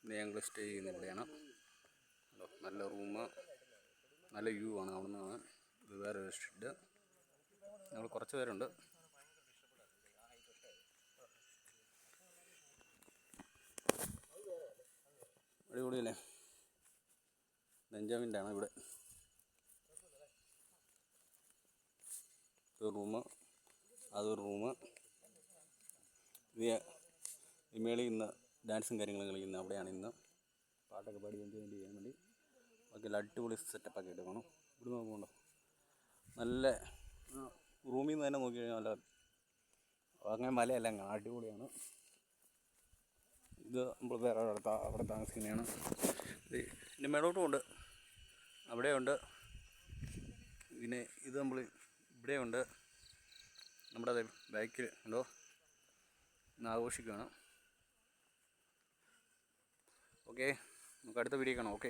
ഇന്ന് ഞങ്ങൾ സ്റ്റേ ചെയ്യുന്നത് ഇവിടെയാണ്. നല്ല റൂം, നല്ല വ്യൂ ആണ്. അവിടെ നിന്നാണ് ഇത് വേറെ ഷെഡ്. ഞങ്ങൾ കുറച്ച് പേരുണ്ട്. അടിപൊളിയല്ലേ? ബെഞ്ചമിൻ്റെ ആണ് ഇവിടെ. ഒരു റൂം, അതൊരു റൂം. ഈ മേളിൽ ഇന്ന് ഡാൻസും കാര്യങ്ങളും കളിക്കുന്നത് അവിടെയാണ്. ഇന്ന് പാട്ടൊക്കെ പാടി എൻജോയ്മെൻറ്റ് ചെയ്യാൻ വേണ്ടി ബാക്കിയുള്ള അടിപൊളി സെറ്റപ്പൊക്കെ ആയിട്ട് കാണും. ഇവിടെ നോക്കുന്നുണ്ടോ? നല്ല റൂമിൽ നിന്ന് തന്നെ നോക്കി കഴിഞ്ഞാൽ നല്ല അങ്ങനെ മലയല്ല, അങ്ങനെ അടിപൊളിയാണ്. ഇത് നമ്മൾ വേറെ അവിടെ താമസിക്കുന്നതാണ്. ഇതിൻ്റെ മേളോട്ടും ഉണ്ട്, അവിടെയുണ്ട്. പിന്നെ ഇത് നമ്മൾ ഇവിടെയുണ്ട്. നമ്മുടെ ബാക്കിൽ ഉണ്ടോ? ഇന്ന് ആഘോഷിക്കുകയാണ്. ഓക്കെ, നമുക്ക് അടുത്ത വീഡിയോ കാണാം. ഓക്കെ.